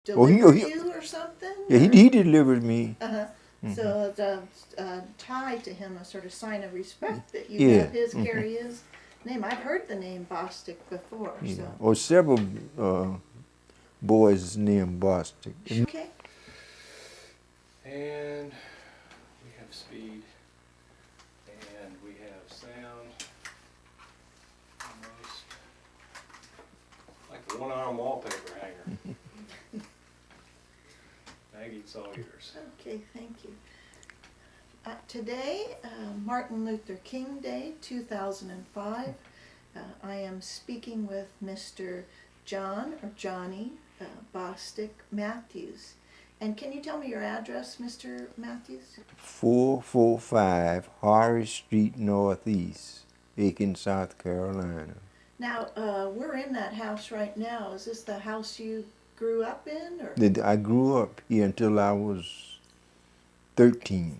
deliver you or something? Yeah, he delivered me. Uh-huh. So it's a tie to him, a sort of sign of respect that you Yeah. have carry his name. I've heard the name Bostic before. Yeah. So. Or several boys named Bostic. Okay. And we have speed. And we have sound. Almost like a one-arm wallpaper hanger. Maggie, it's all yours. Okay, thank you. Today, Martin Luther King Day, 2005. I am speaking with Mr. John or Johnny Bostic Mathews. And can you tell me your address, Mr. Mathews? 445 Harris Street Northeast, Aiken, South Carolina. Now, we're in that house right now. Is this the house you grew up in? Or? I grew up here until I was 13.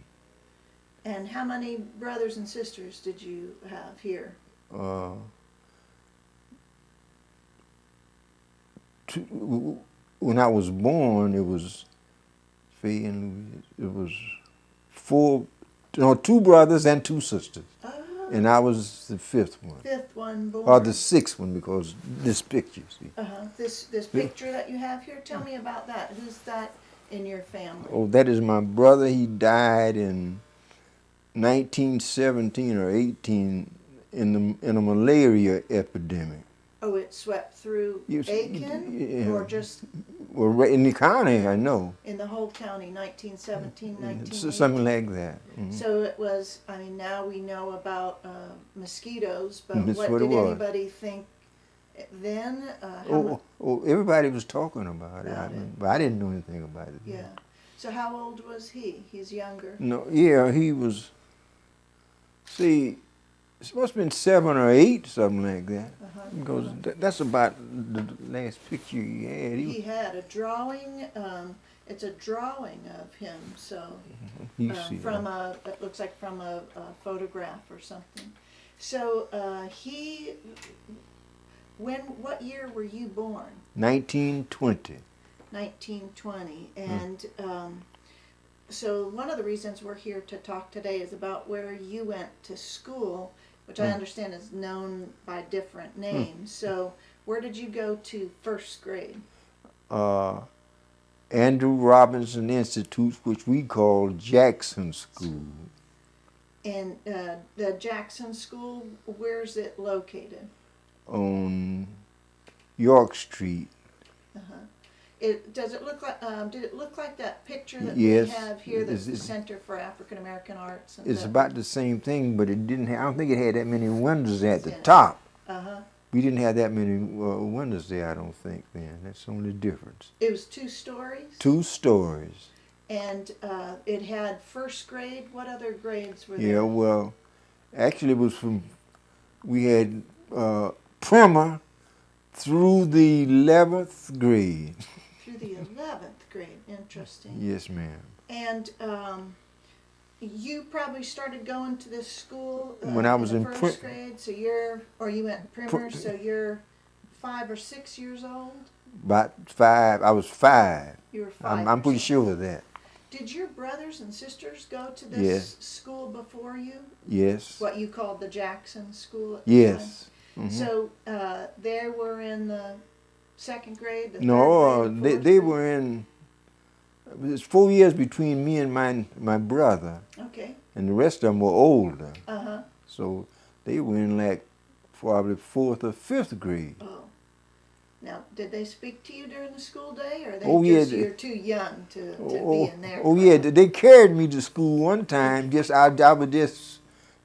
And how many brothers and sisters did you have here? When I was born, it was two brothers and two sisters. Oh. And I was the fifth one. Fifth one born. Or the sixth one, because this picture, see. This picture that you have here, tell me about that. Who's that in your family? Oh, that is my brother. He died in 1917 or 18 in a malaria epidemic. Oh, it swept through Aiken, or just? Well, right in the county, I know. In the whole county, 1917, 1918? Something like that. Mm-hmm. So it was, I mean, now we know about mosquitoes, but That's what did anybody think then? Everybody was talking about it. But I didn't know anything about it. Yeah. So how old was he? He's younger? No, yeah, he was, see, it must have been 7 or 8, something like that. Because that's about the last picture he had. He had a drawing. It's a drawing of him. So from it looks like from a photograph or something. So what year were you born? 1920. 1920, and so one of the reasons we're here to talk today is about where you went to school, which I understand is known by different names. So where did you go to first grade? Andrew Robinson Institute, which we call Jackson School. And the Jackson School, where's it located? On York Street. Does it look like? Did it look like that picture that Yes. we have here? That's the Center for African American Arts. And It's about the same thing, but it didn't. I don't think it had that many windows at the top. We didn't have that many windows there. I don't think. Then that's the only difference. It was 2 stories. 2 stories. And it had first grade. What other grades were there? Yeah. Well, actually, it was we had primer through the 11th grade. Through the 11th grade. Interesting. Yes, ma'am. And you probably started going to this school when I was in first grade. So you went primer. So you're 5 or 6 years old. About 5. I was 5. You were 5. I'm pretty sure of that. Did your brothers and sisters go to this school before you? Yes. What you called the Jackson School at the Yes. time? So they were in the 2nd grade? No, third grade, they were in, it's 4 years between me and my brother. Okay. And the rest of them were older. Uh-huh. So they were in like probably 4th or 5th grade. Oh. Now, did they speak to you during the school day, or you're too young to be in there? Oh, yeah, they carried me to school one time. I would just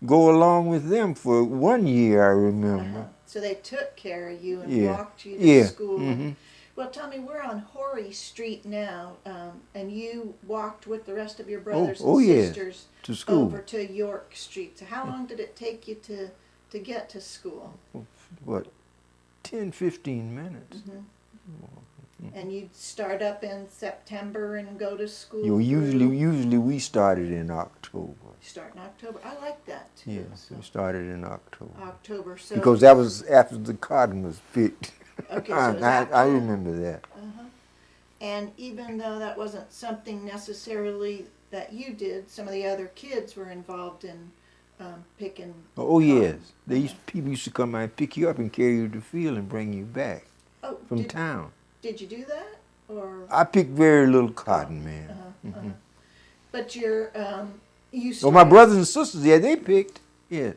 go along with them for 1 year, I remember. So they took care of you and walked you to school. Mm-hmm. Well, Tommy, we're on Horry Street now, and you walked with the rest of your brothers and sisters to school. Over to York Street. So how long did it take you to get to school? What, 10, 15 minutes. And you'd start up in September and go to school? Usually we started in October. Start in October. I like that too. Yes, we started in October. October, so because that was after the cotton was picked. Okay, so I remember that. And even though that wasn't something necessarily that you did, some of the other kids were involved in picking. Oh yes, cotton. people used to come out and pick you up and carry you to the field and bring you back Oh, from town. did you do that, or? I picked very little cotton, man. But you Oh, started. my brothers and sisters, yeah, they picked. Yeah.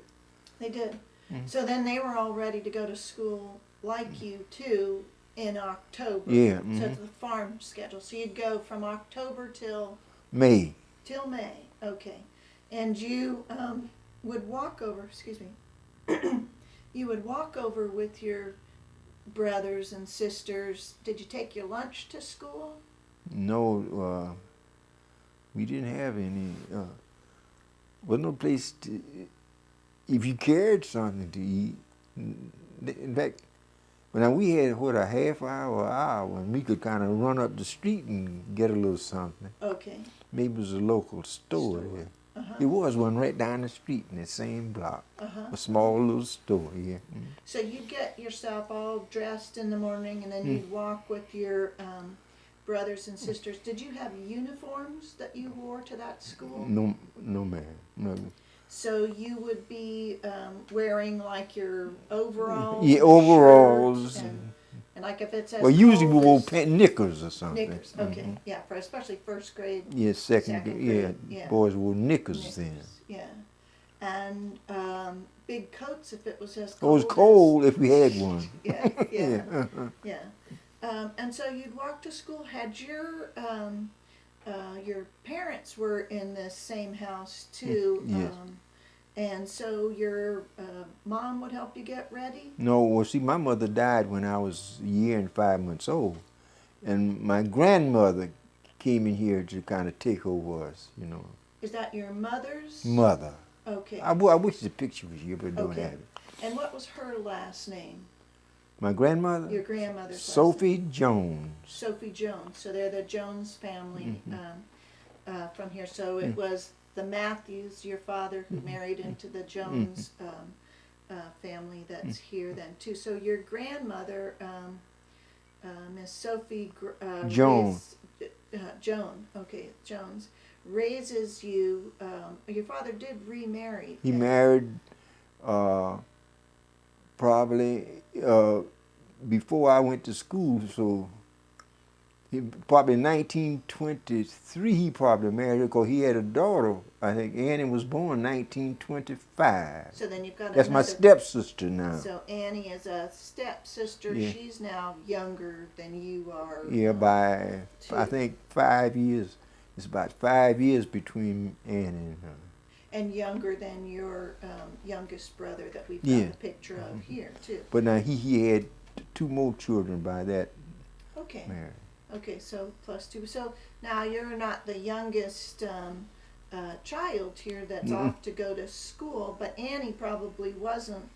They did. So then they were all ready to go to school like you too in October. Yeah. So it's the farm schedule. So you'd go from October till May. May. Okay. And you would walk over. Excuse me. You would walk over with your brothers and sisters. Did you take your lunch to school? No, we didn't have any. Was no place to. If you carried something to eat, in fact, when we had a half hour, and we could kind of run up the street and get a little something. Okay. Maybe it was a local store there. It was one right down the street in the same block. A small little store, yeah. So you'd get yourself all dressed in the morning, and then you'd walk with your brothers and sisters. Did you have uniforms that you wore to that school? No, ma'am. No. So you would be wearing like your overalls. Yeah, and overalls. shirts and like if it's as Well, usually we cold wore as knickers or something. knickers. Okay, yeah, for especially first grade. Yeah, second Second grade. grade, yeah. Boys wore knickers then. Yeah, and big coats if it was as It cold. was cold if we had one. Yeah. And so you'd walk to school. Had your parents were in this same house too? Yes. And so your mom would help you get ready? No, well, see, my mother died when I was a year and 5 months old. And my grandmother came in here to kind of take over us, you know. Is that your mother's? Mother. Okay. I wish the picture was here, but I don't Okay. have it. And what was her last name? My grandmother? Your grandmother's last name? Sophie Jones. Sophie Jones. So they're the Jones family from here. So it was the Mathews, your father, who married into the Jones family that's here then too. So your grandmother, Miss Sophie Jones. Jones, raises you. Your father did remarry. He married probably before I went to school, so probably 1923 he probably married her because he had a daughter. I think Annie was born 1925. So then you've got That's my another- stepsister now. So Annie is a stepsister. Yeah. She's now younger than you are. Yeah, by I 2. think 5 years. It's about 5 years between Annie and her. And younger than your youngest brother that we've got Yeah. a picture of here too. But now he had 2 more children by that Okay. marriage. Okay, so plus 2. So now you're not the youngest child here that's off to go to school, but Annie probably wasn't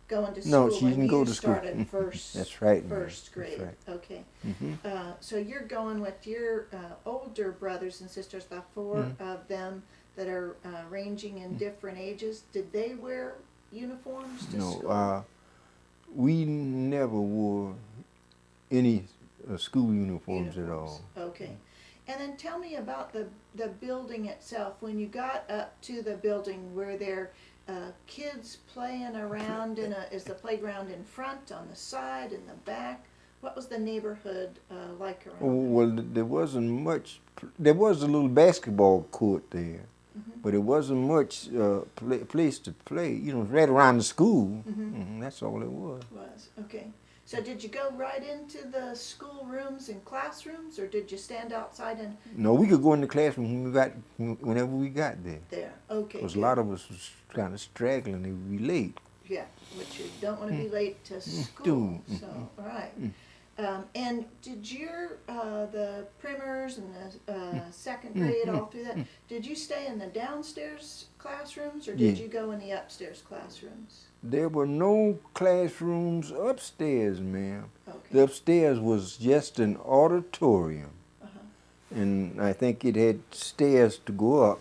going to school No, she when didn't you go to school. started first. That's right. First That's grade. right. Okay. Mhm. So you're going with your older brothers and sisters, the 4 of them that are ranging in different ages. Did they wear uniforms to school? No, we never wore any school uniforms at all. Okay. And then tell me about the building itself. When you got up to the building, were there kids playing around is the playground in front, on the side, in the back? What was the neighborhood like around? Oh, well, there wasn't much. There was a little basketball court there, but it wasn't much place to play. You know, right around the school. That's all it was. Okay. So did you go right into the school rooms and classrooms, or did you stand outside and No, we could go in the classroom whenever we got there. there? Okay. Because a good. lot of us was kind of straggling. They would be late. Yeah, which you don't want to be late to school. do. So, all right. And did your the primers and the second grade all through that? Did you stay in the downstairs classrooms, or did Yeah. you go in the upstairs classrooms? There were no classrooms upstairs, ma'am. Okay. The upstairs was just an auditorium. Uh-huh. And I think it had stairs to go up.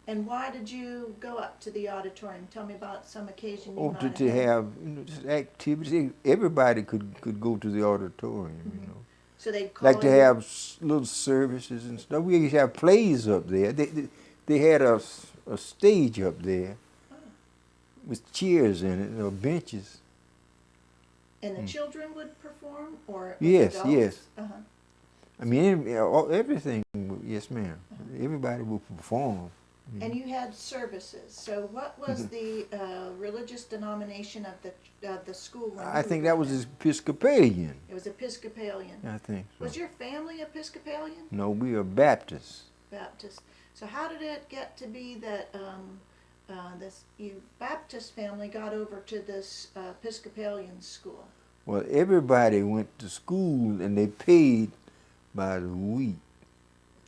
And why did you go up to the auditorium? Tell me about some occasion you Oh, might to have had. have just activities. Everybody could go to the auditorium, you know. So they'd call like to in- have little services and stuff. We used to have plays up there. They had a stage up there with chairs in it, or benches. And the children would perform, or it was Yes, adults? yes. Uh-huh. I mean, everything. Yes, ma'am. Everybody would perform. And you had services. So what was the religious denomination of the school? When I you think were that was there? Episcopalian. It was Episcopalian. I think so. Was your family Episcopalian? No, we are Baptists. Baptist. So how did it get to be that this Baptist family got over to this Episcopalian school? Well, everybody went to school and they paid by the week.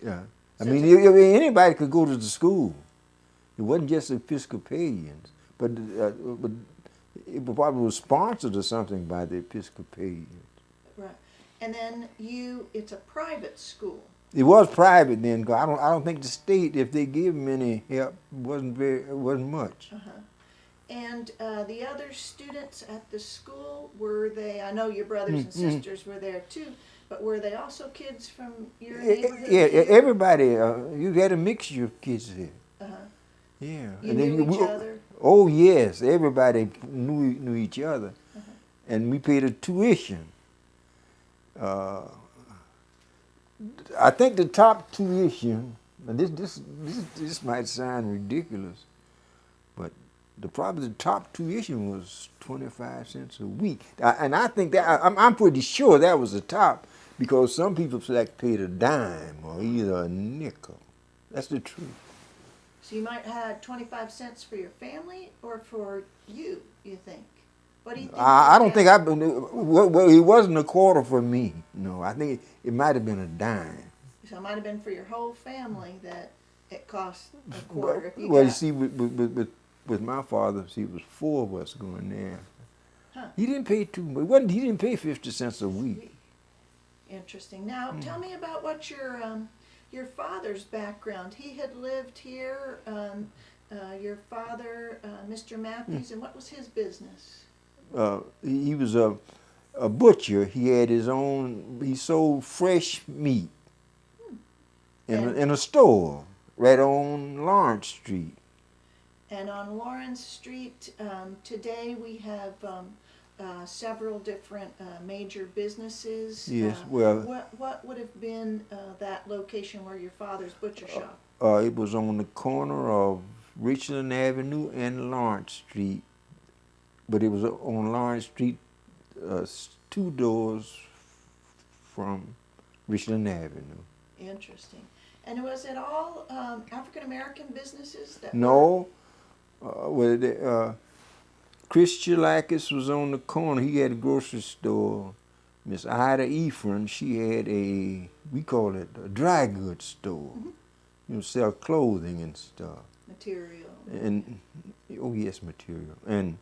Yeah. I So mean, anybody could go to the school. It wasn't just Episcopalians, but it probably was sponsored or something by the Episcopalians. Right. And then it's a private school. It was private then. 'Cause I don't think the state, if they gave them any help, wasn't much. Uh-huh. And the other students at the school, were they, I know your brothers and sisters were there too, but were they also kids from your neighborhood? Yeah, here? everybody. You had a mixture of kids there. Uh-huh. Yeah. You And then knew each other? Oh yes, everybody knew each other, and we paid a tuition. I think the top tuition. And this might sound ridiculous, but probably the top tuition was 25 cents a week, and I think that I'm pretty sure that was the top, because some people like paid a dime or either a nickel. That's the truth. So you might have had 25 cents for your family or for you think? What do you think? I don't think well, it wasn't a quarter for me. No, I think it might have been a dime. So it might have been for your whole family that it cost a quarter. If you Well, got, you see, with my father, see, it was 4 of us going there. Huh. He didn't pay too much. He didn't pay 50 cents a week. Interesting. Now, tell me about what your father's background. He had lived here. Your father, Mr. Mathews, and what was his business? He was a butcher. He had his own. He sold fresh meat in a store right on Lawrence Street. And on Lawrence Street, today we have several different major businesses. Yes, well, what would have been that location where your father's butcher shop? it was on the corner of Richland Avenue and Lawrence Street, but it was on Lawrence Street, 2 doors from Richland Avenue. Interesting. And was it all African American businesses that? No, Chris Chilakis was on the corner. He had a grocery store. Miss Ida Ephraim, she had we call it a dry goods store. Sell clothing and stuff. Material. And oh yes, material. And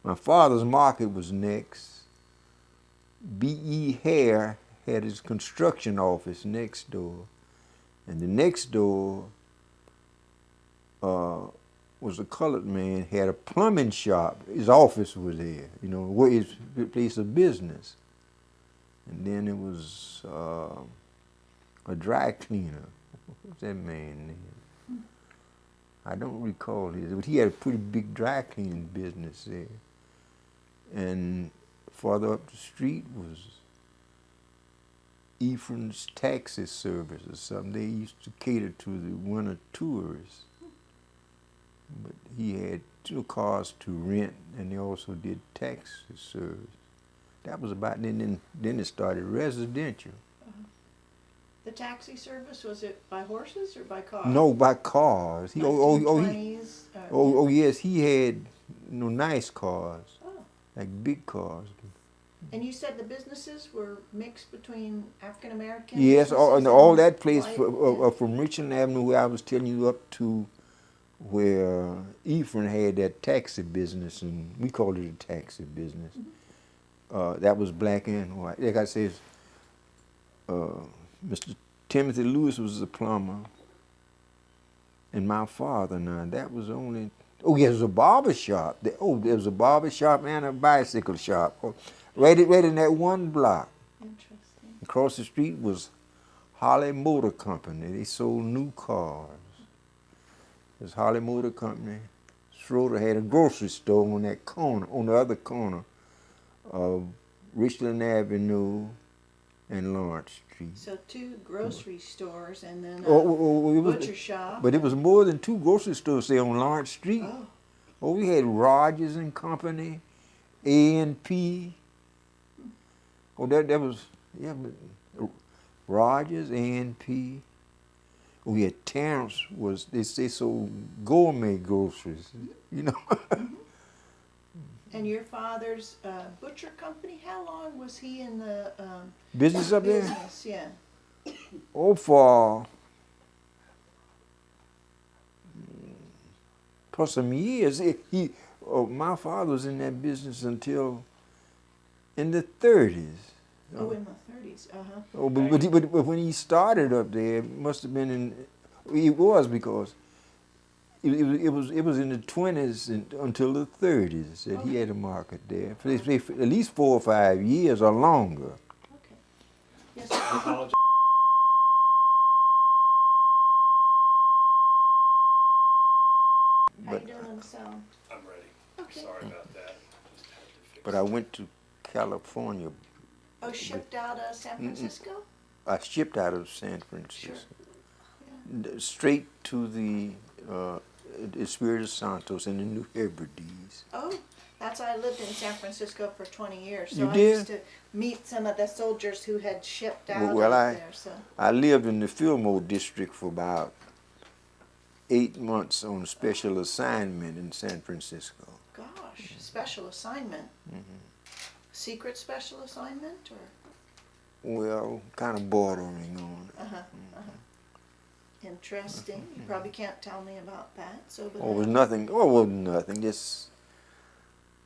my father's market was next. B.E. Hare had his construction office next door, and the next door was a colored man, had a plumbing shop. His office was there, where his place of business. And then it was a dry cleaner. What's that man name? I don't recall his, but he had a pretty big dry cleaning business there. And farther up the street was Ephraim's taxi service or something. They used to cater to the winter tourists. But he had 2 cars to rent, and they also did taxi service. That was about then it started residential. The taxi service, was it by horses or by cars? No, by cars. 1920s, Yes, he had nice cars, like big cars. And you said the businesses were mixed between African American? Yes, businesses all and that place white? from Richland Avenue, where I was telling you, up to where Ephraim had that taxi business, and we called it a taxi business. That was black and white. Like I said, Mr. Timothy Lewis was the plumber, and my father. Now that was only. Oh, yeah, there was a barber shop. There was a barber shop and a bicycle shop, right in that one block. Interesting. across the street was Holly Motor Company. They sold new cars. It was Holly Motor Company. Schroeder had a grocery store on that corner, on the other corner of Richland Avenue and Lawrence Street. So 2 grocery stores and then a It was, butcher shop. but it was more than 2 grocery stores there on Lawrence Street. Oh, Oh, we had Rogers and Company, A&P. Oh, that was, yeah, but Rogers, A&P. We had Terrence, they sold gourmet groceries, you know. and your father's butcher company, how long was he in the Business up there? business? Yeah. Oh, for some years. My father was in that business until in the 30s. Oh, in the 30s. Uh-huh. Oh, but when he started up there, it must have been in. It was because it was in the 20s until the 30s that he had a market there for at least 4 or 5 years or longer. Okay. Yes, I sir. apologize. How you doing on the sound? I'm ready. Okay. Sorry about that. Just had to fix But I went to California. Oh, shipped out of San Francisco? I shipped out of San Francisco. Yeah. Straight to the Espiritu Santos in the New Hebrides. Oh, that's I lived in San Francisco for 20 years. So You I did? used to meet some of the soldiers who had shipped out Well, out there. So I lived in the Fillmore district for about 8 months on special assignment in San Francisco. gosh, special assignment. Secret special assignment or? Well, kind of bordering on it. Uh-huh. Uh-huh. Interesting. You probably can't tell me about that. So, but Oh, it was nothing. Oh, it wasn't nothing. Just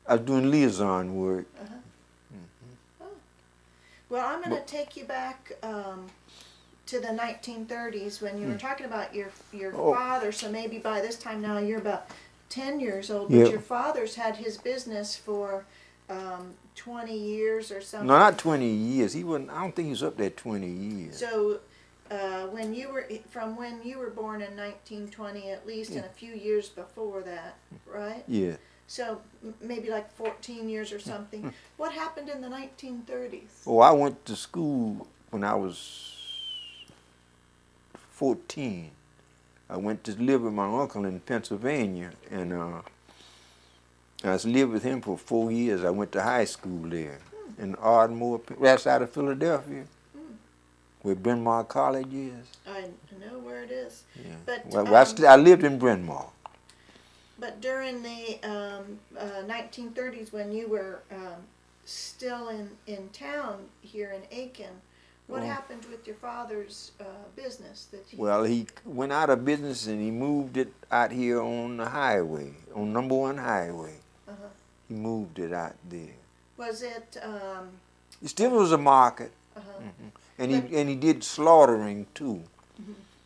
I was doing liaison work. Uh-huh. Oh. Well, I'm going to take you back to the 1930s when you were talking about your father. So maybe by this time now you're about 10 years old. But Yeah. your father's had his business for 20 years or something. No, not 20 years. He wasn't. I don't think he was up there 20 years. So when you were born in 1920, at least, and a few years before that, right? Yeah. So maybe like 14 years or something. What happened in the 1930s? Oh, I went to school when I was 14. I went to live with my uncle in Pennsylvania, and I lived with him for 4 years. I went to high school there in Ardmore, right outside of Philadelphia, where Bryn Mawr College is. I know where it is. Yeah. But, Well, I lived in Bryn Mawr. But during the 1930s, when you were still in town here in Aiken, what happened with your father's business? Well, he went out of business and he moved it out here on the highway, on number 1 highway. Uh-huh. He moved it out there. Was it? It still was a market, Uh-huh. and he did slaughtering too.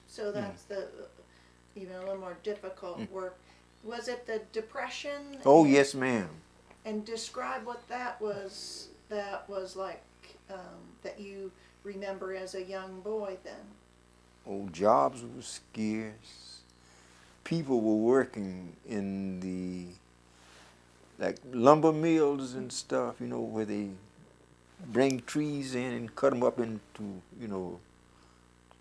So that's the even a little more difficult work. Was it the Depression? Oh yes, ma'am. And describe what that was. That was like that you remember as a young boy then. Oh, jobs were scarce. People were working in the lumber mills and stuff, where they bring trees in and cut them up into,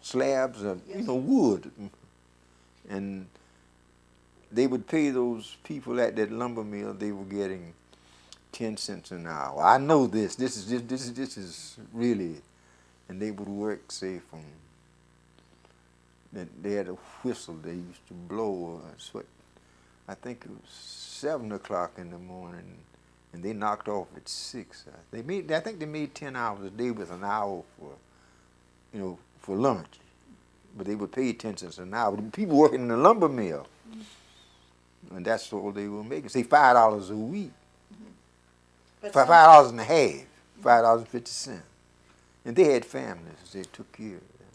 slabs of, wood. And they would pay those people at that lumber mill, they were getting 10 cents an hour. I know this. This is really, and they would work, say, from, they had a whistle they used to blow, I think it was 7 o'clock in the morning, and they knocked off at 6. I think they made 10 hours a day with an hour for lunch. But they would pay 10 cents an hour. People working in the lumber mill, and that's all they were making. Say $5 a week, But $5 and a half, $5.50, and they had families. They took care of them.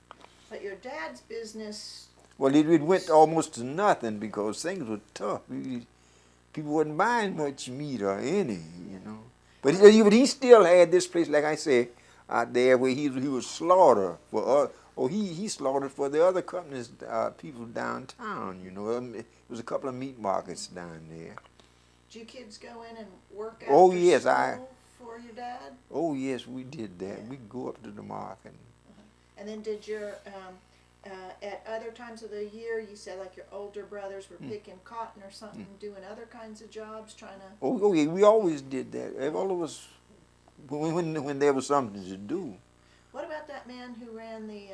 But your dad's business. Well, it went almost to nothing because things were tough. People wasn't buying much meat or any, But he still had this place, like I said, out there where he was slaughtered for he slaughtered for the other companies people downtown. You know, it was a couple of meat markets down there. Did you kids go in and work Oh after yes, school for your dad? Oh yes, we did that. Yeah. We'd go up to the market. And then did your at other times of the year, you said like your older brothers were picking cotton or something, doing other kinds of jobs, trying to. Oh yeah, we always did that. All of us, when there was something to do. What about that man who ran the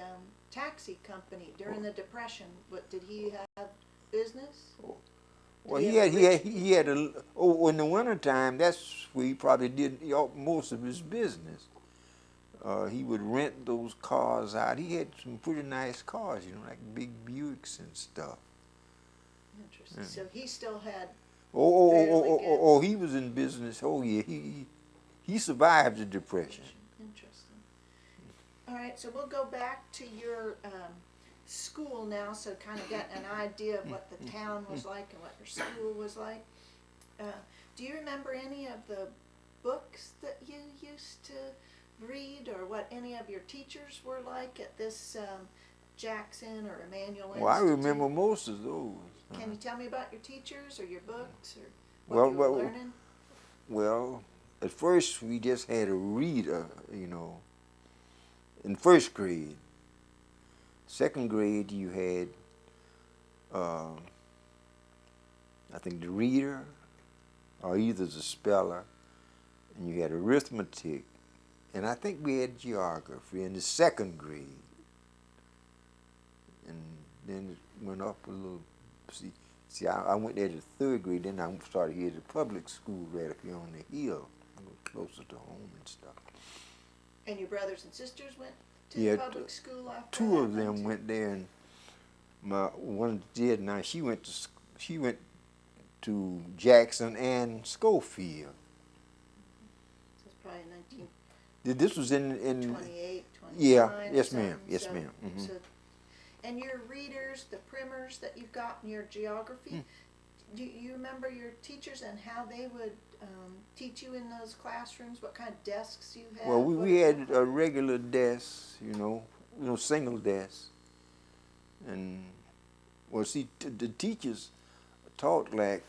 taxi company during the Depression? What did he have business? Well, he had in the wintertime, that's where he probably did most of his business. He would rent those cars out. He had some pretty nice cars, you know, like big Buicks and stuff. Interesting. So he still had. He was in business. Oh yeah, he survived the Depression. Interesting. All right, so we'll go back to your school now, so kind of get an idea of what the town was like and what your school was like. Do you remember any of the books that you used to read, or what any of your teachers were like at this Jackson or Emmanuel Institute? Well, I remember most of those. Can you tell me about your teachers or your books or what you were learning? Well, at first we just had a reader, you know, in first grade. Second grade you had, I think, the reader or either the speller, and you had arithmetic, and I think we had geography in the second grade. And then it went up a little. See, I went there to third grade, then I started here at the public school right up here on the hill, closer to home and stuff. And your brothers and sisters went to the public school after two of them went there, and my one did. Now she went to Jackson and Schofield. So it's probably 19. This was in 28, 29. Yeah, yes ma'am, yes ma'am. Mm-hmm. So, and your readers, the primers that you've got in your geography, do you remember your teachers and how they would teach you in those classrooms? What kind of desks you had? Well, we had a regular desk, you know, single desk, and well, see, the teachers taught like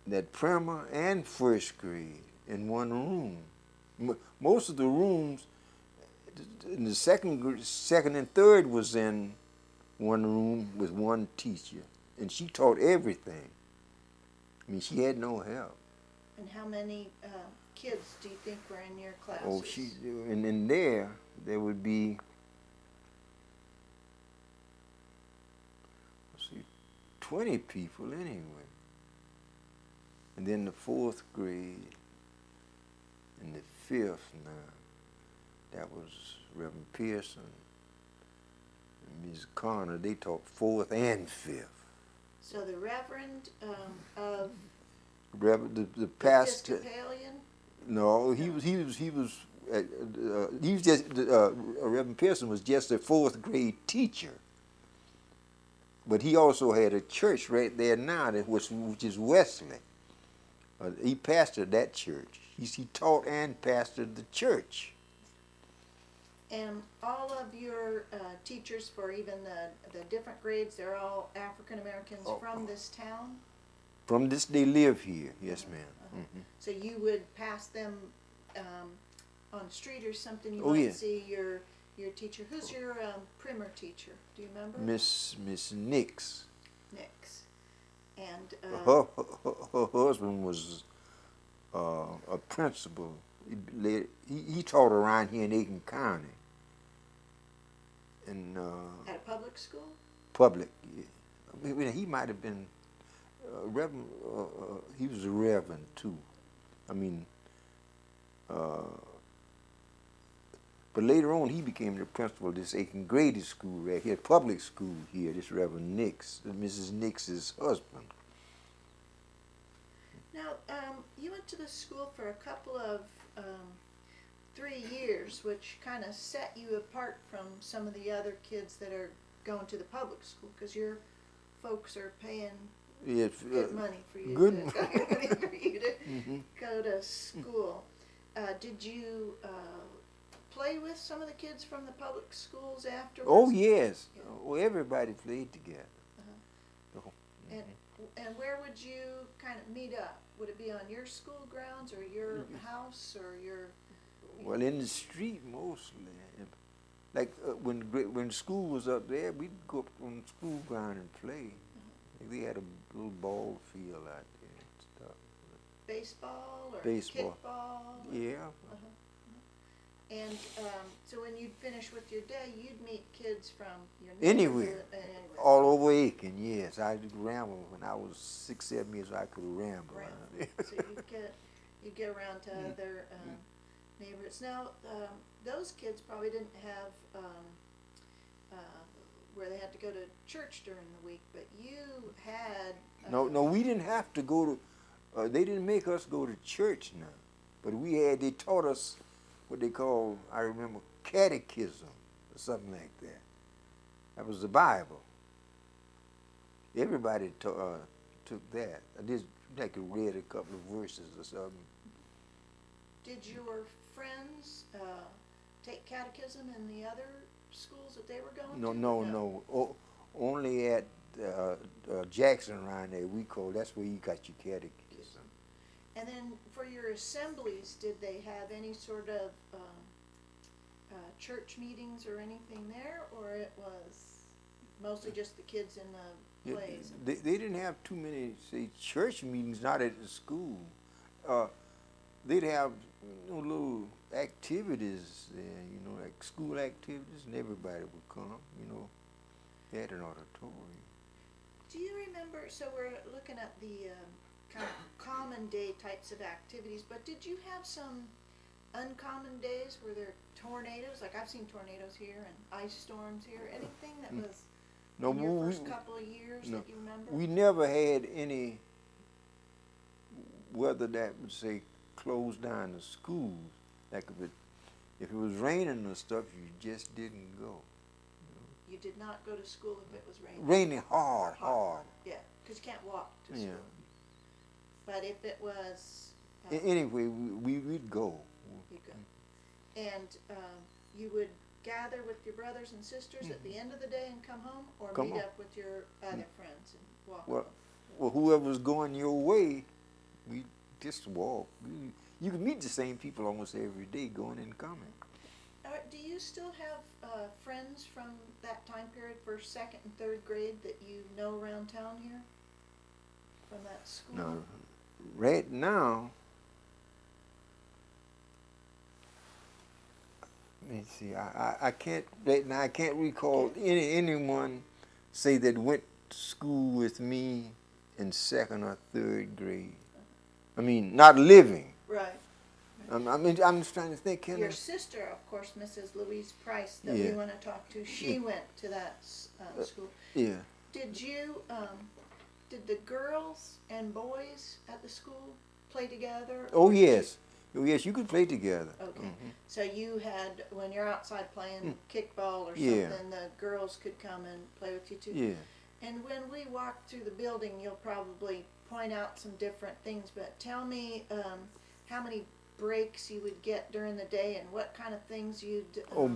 that primer and first grade in one room. Most of the rooms in the second and third was in one room with one teacher, and she taught everything. I mean, she had no help. And how many kids do you think were in your classes? Oh, and in there would be, let's see, 20 people anyway. And then the fourth grade and the fifth now, that was Reverend Pearson and Ms. Connor. They taught fourth and fifth. So the Reverend of the pastor. Episcopalian? No, he was just Reverend Pearson was just a fourth grade teacher, but he also had a church right there now, which is Wesley. He pastored that church. He taught and pastored the church. And all of your teachers for even the different grades, they're all African Americans from this town? From this, they live here, yes ma'am. Mm-hmm. So you would pass them on the street or something, you might see your teacher. Who's your primer teacher? Do you remember? Miss Nix. Nix. And her husband was a principal. He taught around here in Aiken County. And at a public school? Public, yeah. I mean, he might have been Reverend. He was a reverend too. I mean, but later on he became the principal of this Aiken Grady School right here, public school here. This Reverend Nix, Mrs. Nix's husband. Now, you went to the school for a couple of 3 years, which kind of set you apart from some of the other kids that are going to the public school, because your folks are paying good money for you to go to school. Did you play with some of the kids from the public schools afterwards? Oh yes. Yeah. Oh, everybody played together. Oh, And where would you kind of meet up? Would it be on your school grounds or your house or your? well, in the street mostly. Like when school was up there, we'd go up on the school ground and play. They had a little ball field out there and stuff. Baseball or Baseball. kickball? Yeah. And so when you'd finish with your day, you'd meet kids from your Anywhere. neighborhood and anywhere. All over Aiken, yes. I did ramble when I was 6, 7 years. I could ramble. So you get around to other neighborhoods. Now those kids probably didn't have where they had to go to church during the week, but you had. No, we didn't have to go to. They didn't make us go to church now, but we had. They taught us what they call, I remember, catechism or something like that. That was the Bible. Everybody took that. I just like read a couple of verses or something. Did your friends take catechism in the other schools that they were going to? No. Only at Jackson around there. That's where you got your catechism. And then for your assemblies, did they have any sort of church meetings or anything there, or it was mostly just the kids in the plays? They didn't have too many, say, church meetings, not at the school. They'd have little activities there, like school activities, and everybody would come, They had an auditorium. Do you remember, so we're looking at the kind of common day types of activities, but did you have some uncommon days where there are tornadoes? Like I've seen tornadoes here and ice storms here. Anything that was in your first couple of years that you remember? We never had any weather that would say close down the schools. Like if it was raining or stuff, you just didn't go. You did not go to school if it was raining? Raining hard. Yeah, because you can't walk to school. But if it was... anyway, we'd go. You'd go. And you would gather with your brothers and sisters at the end of the day and come home? Or meet up with your other friends and walk home? Well, whoever was going your way, we just walk. You could meet the same people almost every day, going and coming. Do you still have friends from that time period, first, second, and third grade, that you know around town here? From that school? No. Right now, let me see. I can't right now. I can't recall anyone say that went to school with me in second or third grade. I mean, not living. Right. I'm just trying to think. Your sister, of course, Mrs. Louise Price, that we want to talk to. She went to that school. Yeah. Did you? Did the girls and boys at the school play together? Oh yes. Oh yes. You could play together. Okay. So you had, when you're outside playing kickball or something, the girls could come and play with you too. Yeah. And when we walk through the building, you'll probably point out some different things. But tell me how many breaks you would get during the day and what kind of things you'd...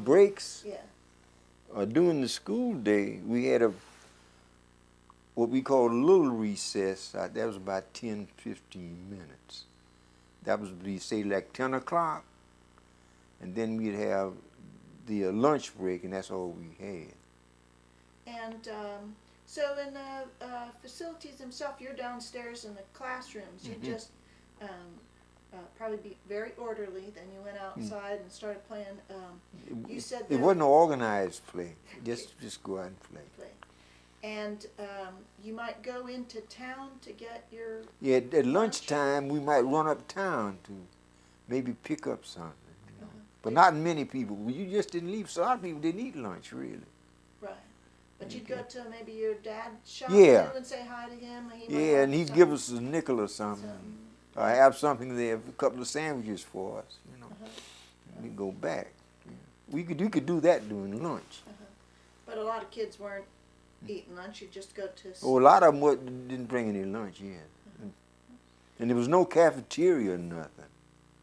breaks? Yeah. During the school day, we had what we call a little recess. That was about 10, 15 minutes. That was, say, like 10 o'clock. And then we'd have the lunch break, and that's all we had. And so in the facilities themselves, you're downstairs in the classrooms. You just... probably be very orderly. Then you went outside and started playing. You said it wasn't an organized play. Just go out and play. And you might go into town to get your... Yeah, at lunchtime we might run uptown to maybe pick up something. But not many people. You just didn't leave. So a lot of people didn't eat lunch, really. Right. But you'd go to maybe your dad's shop Yeah. too and say hi to him. Yeah, and he'd give us a nickel or something. Or have something there, a couple of sandwiches for us, We'd go back. Yeah. You could do that during lunch. But a lot of kids weren't eating lunch. You'd just go to... Oh, a lot of them didn't bring any lunch yet. And there was no cafeteria or nothing.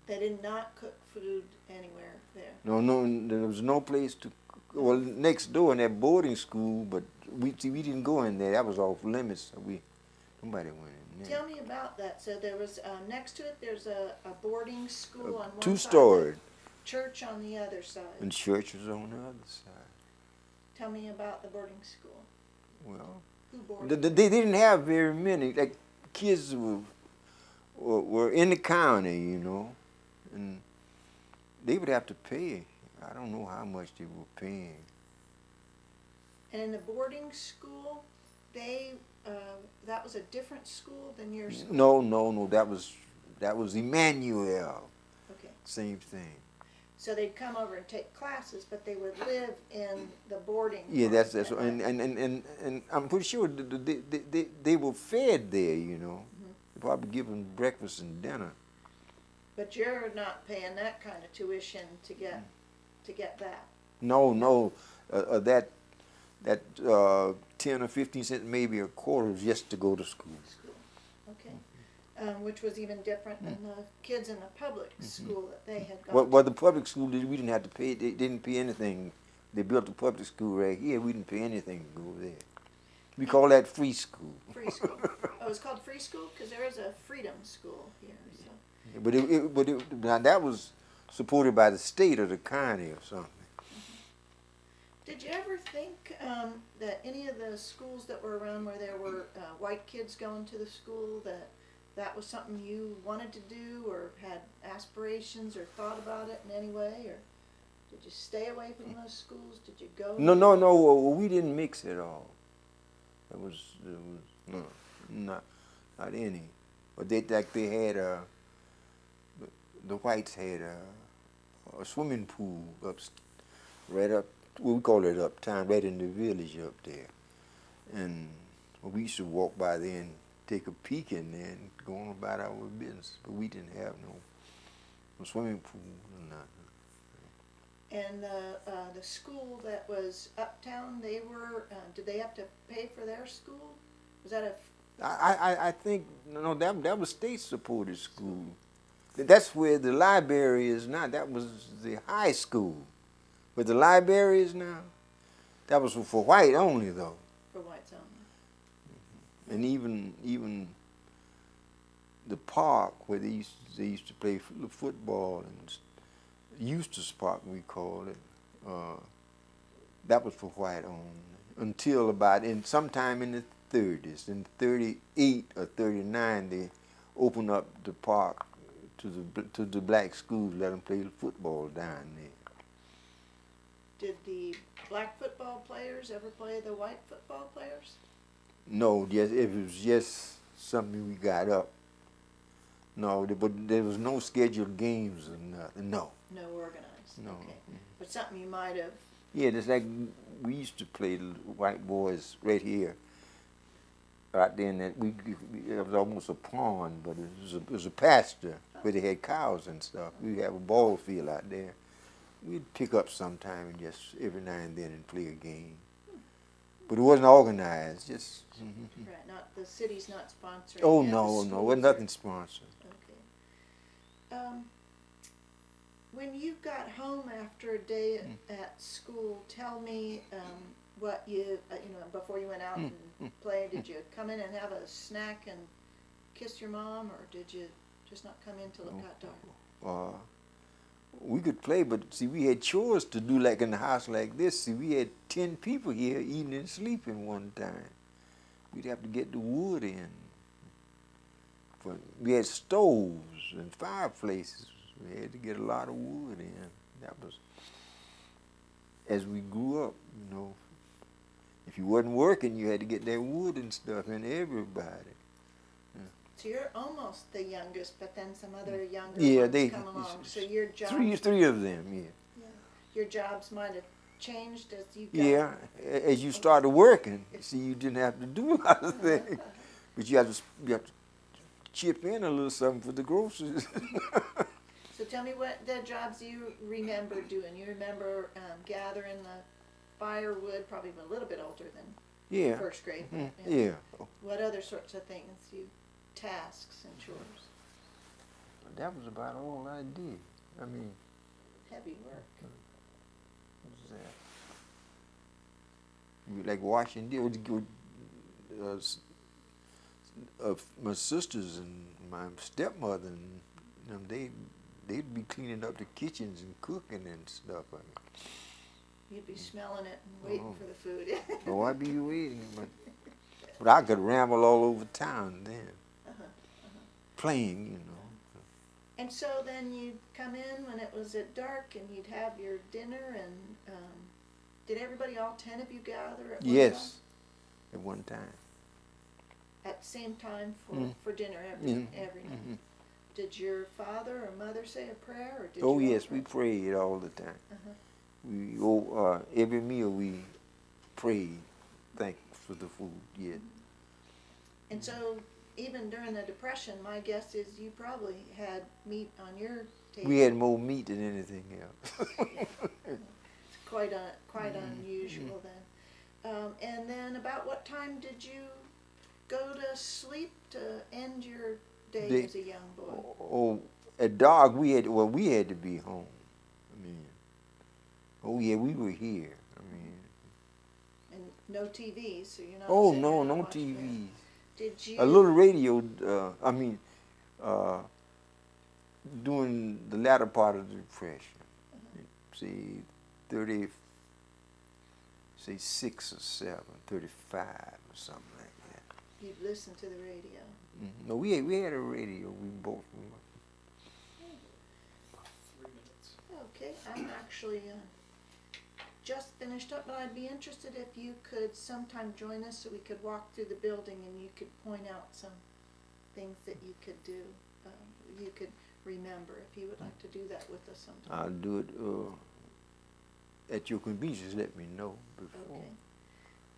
They did not cook food anywhere there? No, there was no place to. Well, next door in that boarding school, but we didn't go in there. That was off limits. So nobody went in there. Tell me about that. So there was, next to it, there's a boarding school on one side. Two-story. Church on the other side. And church was on the other side. Tell me about the boarding school. Well, Who boarded? they didn't have very many. Like kids were in the county, you know, and they would have to pay. I don't know how much they were paying. And in the boarding school, that was a different school than your school? No. That was Emmanuel. Okay. Same thing. So they'd come over and take classes, but they would live in the boarding. Yeah, part, that's and I'm pretty sure they were fed there, you know. Mm-hmm. Probably given breakfast and dinner. But you're not paying that kind of tuition to get that. No, that 10 or 15 cents, maybe a quarter, just to go to school. Okay. Which was even different than the kids in the public school that they had gone Well, the public school, we didn't have to pay. They didn't pay anything. They built a public school right here. We didn't pay anything to go there. We call that free school. Free school. Oh, it's called free school because there is a freedom school here. So. But now that was supported by the state or the county or something. Did you ever think that any of the schools that were around where there were white kids going to the school, that was something you wanted to do or had aspirations or thought about it in any way? Or did you stay away from those schools? Did you go? No. We didn't mix at all. There was no, not any. But they had the whites had a swimming pool right up. We call it uptown, right in the village up there. And we used to walk by there and take a peek in there and go on about our business. But we didn't have no swimming pool or nothing. And the school that was uptown, did they have to pay for their school? Was that I think, no, that was state-supported school. That's where the library is now. That was the high school. But the library is now, that was for white only, though. for whites only? And even the park where they used to play football, and Eustace Park we called it, that was for white only until sometime in the 30s. In 38 or 39, they opened up the park to the black schools, let them play football down there. Did the black football players ever play the white football players? No, it was just something we got up. No, but there was no scheduled games or nothing. No. No organized. No. Okay. But something you might have. Yeah, just like we used to play the white boys right here. Out there in that it was almost a pond, but it was a pasture where they had cows and stuff. We have a ball field out there. We'd pick up sometime and just every now and then and play a game. But it wasn't organized, just. Right, the city's not sponsoring. Oh, it, no, wasn't nothing sponsored. Okay. When you got home after a day at school, tell me what you, before you went out and played, did you come in and have a snack and kiss your mom, or did you just not come in till it got dark? We could play, but see, we had chores to do like in the house like this. See, we had 10 people here eating and sleeping one time. We'd have to get the wood in. But we had stoves and fireplaces. We had to get a lot of wood in. That was, as we grew up, if you wasn't working, you had to get that wood and stuff in everybody. So you're almost the youngest, but then some other younger ones come along. So your jobs, three of them, yeah. Your jobs might have changed as you got. Yeah, as you started working, see, you didn't have to do a lot of things, but you have to chip in a little something for the groceries. So tell me what the jobs you remember doing. You remember gathering the firewood, probably a little bit older than first grade. Yeah. What other sorts of things tasks and chores? That was about all I did. I mean, Heavy work. what's that? We like washing dishes. My sisters and my stepmother and them, they'd be cleaning up the kitchens and cooking and stuff. I mean, You'd be smelling it and waiting for the food. oh, I'd be waiting, but I could ramble all over town then, playing, you know. And so then you'd come in when it was at dark and you'd have your dinner and did everybody, all 10 of you gather at one time? Yes, at one time. At the same time Mm. for dinner every night? Mhm. Did your father or mother say a prayer, or did Oh you all yes, pray? we prayed all the time. Uh-huh. Every meal we prayed, thank for the food. Yeah. And so even during the Depression, my guess is you probably had meat on your table. We had more meat than anything else. It's quite unusual then. And then about what time did you go to sleep to end your day as a young boy? Oh, at dark we had to be home. I mean, oh yeah, we were here. I mean, And no TV, so you're not. oh sitting no, around no watching TVs. Did you? A little radio. During the latter part of the Depression, say 30, say 6 or 7, 35 or something like that. You'd listen to the radio. No, we had a radio. We both. 3 minutes. Okay, I'm actually just finished up, but I'd be interested if you could sometime join us so we could walk through the building and you could point out some things that you could do, you could remember, if you would like to do that with us sometime. I'll do it at your convenience. Let me know before. Okay.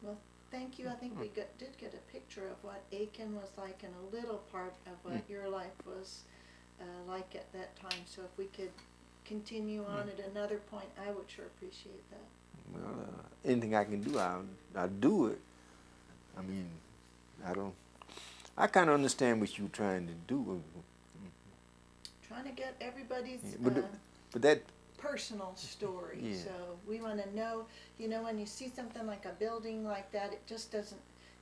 Well, thank you. I think we did get a picture of what Aiken was like and a little part of what your life was like at that time. So if we could continue on at another point, I would sure appreciate that. Well, anything I can do, I'll do it. I mean, I kind of understand what you're trying to do. Trying to get everybody's But that. personal story. Yeah. So we want to know, when you see something like a building like that, it just doesn't,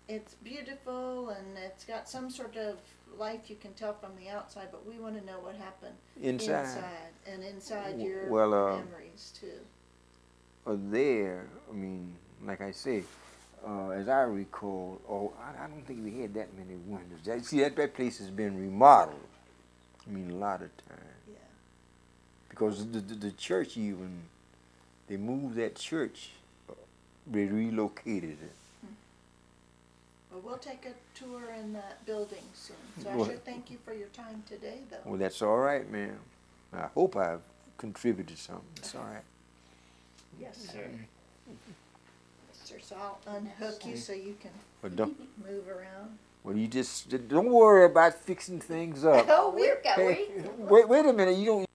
it's beautiful and it's got some sort of life you can tell from the outside, but we want to know what happened inside your memories too. There, I mean, like I say, as I recall, I don't think we had that many windows. See, that place has been remodeled. I mean, a lot of times. Yeah. Because the church even, they moved that church, they relocated it. Well, we'll take a tour in that building soon. So I Well- should thank you for your time today, though. Well, that's all right, ma'am. I hope I've contributed something. It's all right. Yes, sir. Yes, sir. So I'll unhook you so you can But don't, move around. well, you just don't worry about fixing things up. Oh, we're going. Hey, wait a minute. You don't.